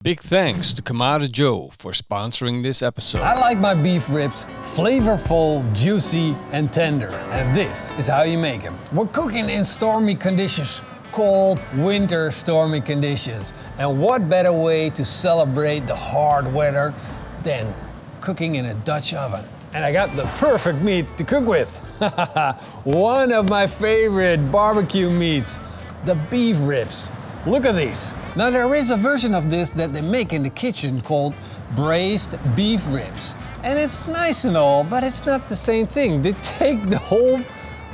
Big thanks to Kamado Joe for sponsoring this episode. I like my beef ribs flavorful, juicy and tender. And this is how you make them. We're cooking in stormy conditions, cold winter stormy conditions. And what better way to celebrate the hard weather than cooking in a Dutch oven? And I got the perfect meat to cook with. One of my favorite barbecue meats, the beef ribs. Look at these. Now there is a version of this that they make in the kitchen called braised beef ribs. And it's nice and all, but it's not the same thing. They take the whole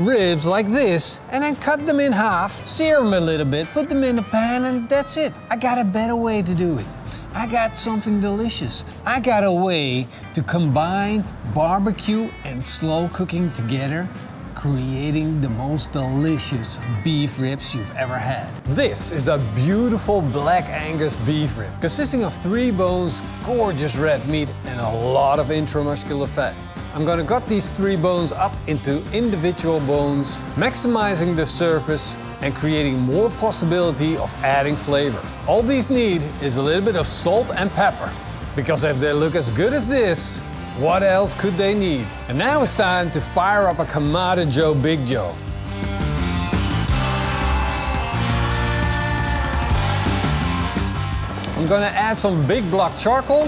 ribs like this and then cut them in half, sear them a little bit, put them in a pan, and that's it. I got a better way to do it. I got something delicious. I got a way to combine barbecue and slow cooking together, creating the most delicious beef ribs you've ever had. This is a beautiful black Angus beef rib, consisting of 3 bones, gorgeous red meat, and a lot of intramuscular fat. I'm gonna cut these 3 bones up into individual bones, maximizing the surface and creating more possibility of adding flavor. All these need is a little bit of salt and pepper, because if they look as good as this, what else could they need? And now it's time to fire up a Kamado Joe Big Joe. I'm gonna add some big block charcoal,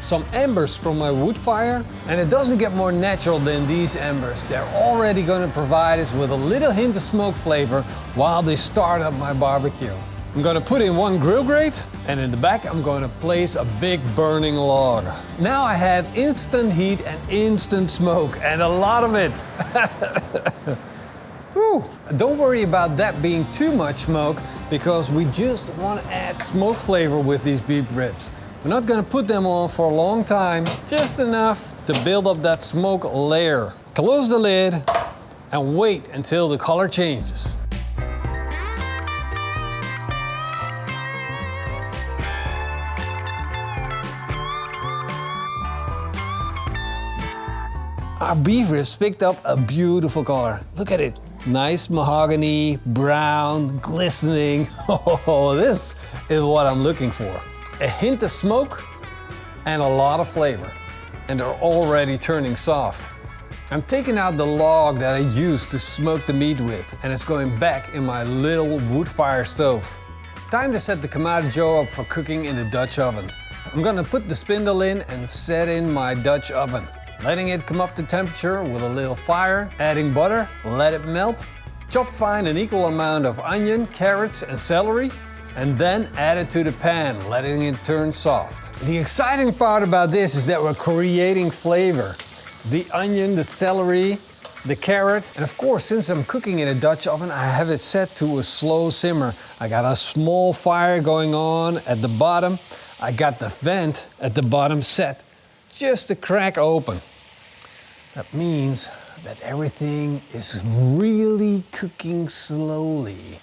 some embers from my wood fire, and it doesn't get more natural than these embers. They're already gonna provide us with a little hint of smoke flavor while they start up my barbecue. I'm gonna put in 1 grill grate, and in the back I'm gonna place a big burning log. Now I have instant heat and instant smoke, and a lot of it. Whew. Don't worry about that being too much smoke, because we just wanna add smoke flavor with these beef ribs. We're not gonna put them on for a long time, just enough to build up that smoke layer. Close the lid and wait until the color changes. Our beef ribs picked up a beautiful color. Look at it. Nice mahogany, brown, glistening. Oh, this is what I'm looking for. A hint of smoke and a lot of flavor. And they're already turning soft. I'm taking out the log that I used to smoke the meat with, and it's going back in my little wood fire stove. Time to set the Kamado Joe up for cooking in the Dutch oven. I'm gonna put the spindle in and set in my Dutch oven. Letting it come up to temperature with a little fire, adding butter, let it melt. Chop fine an equal amount of onion, carrots and celery, and then add it to the pan, letting it turn soft. The exciting part about this is that we're creating flavor. The onion, the celery, the carrot, and of course, since I'm cooking in a Dutch oven, I have it set to a slow simmer. I got a small fire going on at the bottom. I got the vent at the bottom set just a crack open. That means that everything is really cooking slowly,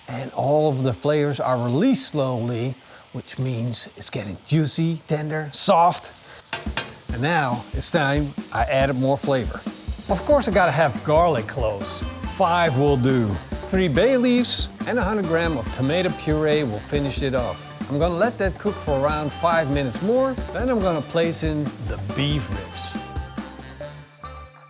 and all of the flavors are released slowly, which means it's getting juicy, tender, soft. And now it's time I added more flavor. Of course I gotta have garlic cloves. 5 will do. 3 bay leaves and 100 grams of tomato puree will finish it off. I'm gonna let that cook for around 5 minutes more, then I'm gonna place in the beef ribs.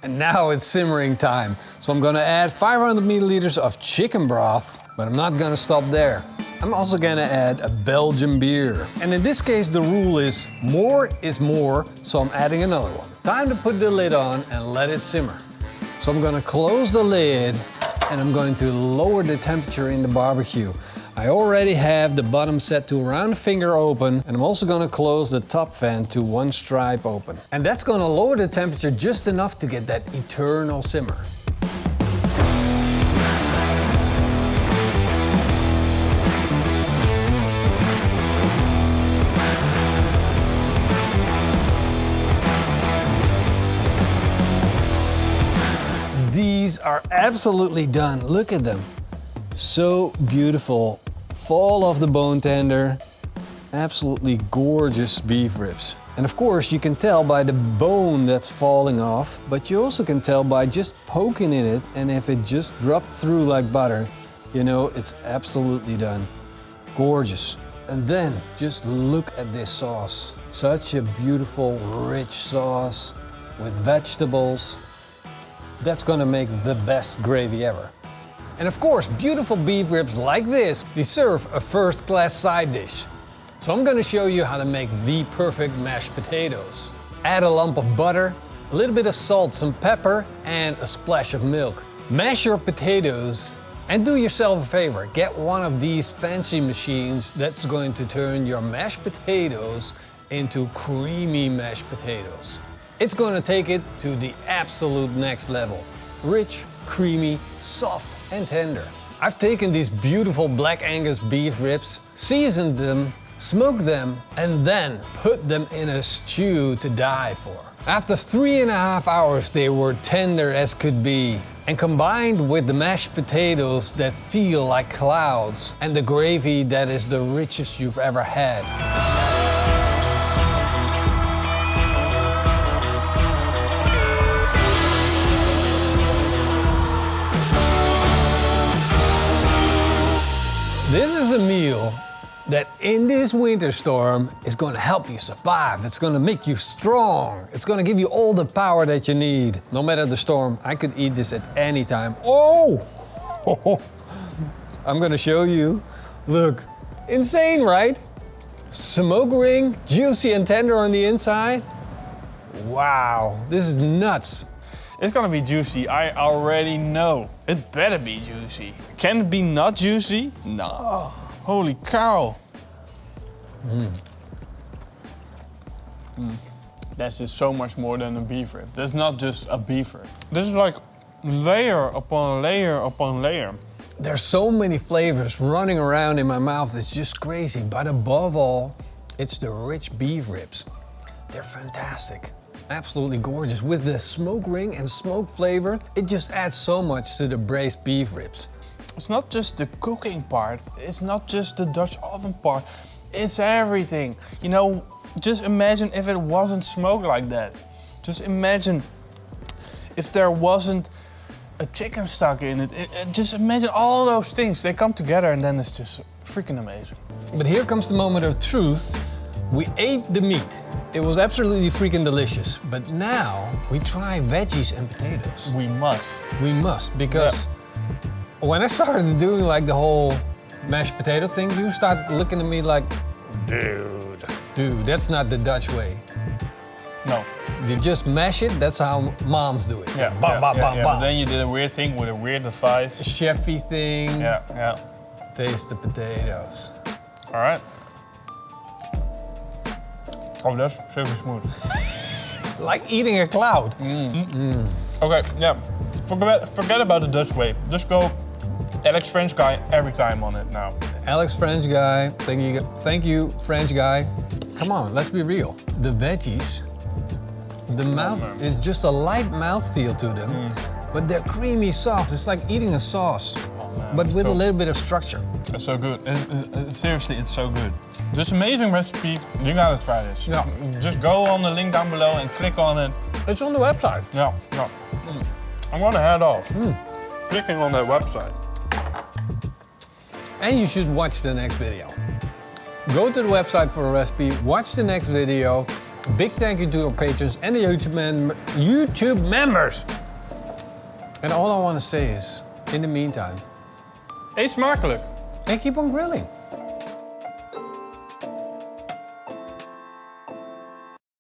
And now it's simmering time. So I'm gonna add 500 milliliters of chicken broth, but I'm not gonna stop there. I'm also gonna add a Belgian beer. And in this case, the rule is more, so I'm adding another one. Time to put the lid on and let it simmer. So I'm gonna close the lid and I'm going to lower the temperature in the barbecue. I already have the bottom set to around a finger open, and I'm also gonna close the top fan to 1 stripe open. And that's gonna lower the temperature just enough to get that eternal simmer. These are absolutely done. Look at them. So beautiful. Fall off the bone tender. Absolutely gorgeous beef ribs. And of course you can tell by the bone that's falling off, but you also can tell by just poking in it, and if it just dropped through like butter, you know, it's absolutely done. Gorgeous. And then just look at this sauce. Such a beautiful, rich sauce with vegetables. That's gonna make the best gravy ever. And of course, beautiful beef ribs like this deserve a first-class side dish. So I'm gonna show you how to make the perfect mashed potatoes. Add a lump of butter, a little bit of salt, some pepper, and a splash of milk. Mash your potatoes and do yourself a favor. Get one of these fancy machines that's going to turn your mashed potatoes into creamy mashed potatoes. It's going to take it to the absolute next level. Rich, creamy, soft and tender. I've taken these beautiful Black Angus beef ribs, seasoned them, smoked them, and then put them in a stew to die for. After 3.5 hours, they were tender as could be. And combined with the mashed potatoes that feel like clouds and the gravy that is the richest you've ever had. This is a meal that in this winter storm is going to help you survive. It's going to make you strong. It's going to give you all the power that you need. No matter the storm, I could eat this at any time. Oh! I'm going to show you. Look, insane, right? Smoke ring, juicy and tender on the inside. Wow, this is nuts. It's gonna be juicy, I already know. It better be juicy. Can it be not juicy? No. Holy cow. That's just so much more than a beef rib. That's not just a beef rib. This is like layer upon layer upon layer. There's so many flavors running around in my mouth, it's just crazy. But above all, it's the rich beef ribs. They're fantastic. Absolutely gorgeous. With the smoke ring and smoke flavor, it just adds so much to the braised beef ribs. It's not just the cooking part, it's not just the Dutch oven part, it's everything. You know, just imagine if it wasn't smoked like that. Just imagine if there wasn't a chicken stock in it. Just imagine all those things, they come together and then it's just freaking amazing. But here comes the moment of truth. We ate the meat. It was absolutely freaking delicious. But now we try veggies and potatoes. We must. We must, because when I started doing like the whole mashed potato thing, you start looking at me like, dude, that's not the Dutch way. No. You just mash it, that's how moms do it. Yeah, But then you did a weird thing with a weird device. Chefy thing. Yeah. Taste the potatoes. All right. Oh, that's super smooth. Like eating a cloud. Okay, yeah. Forget about the Dutch way. Just go Alex French guy every time on it now. Alex French guy, thank you French guy. Come on, let's be real. The veggies, the mouth is just a light mouthfeel to them, but they're creamy soft. It's like eating a sauce, but with a little bit of structure. It's so good. Seriously, it's so good. This amazing recipe, you gotta try this. Yeah. Just go on the link down below and click on it. It's on the website. Yeah. I'm gonna head off. Clicking on that website. And you should watch the next video. Go to the website for a recipe, watch the next video. Big thank you to our patrons and the YouTube members. And all I want to say is, in the meantime, Eet smakelijk. and keep on grilling.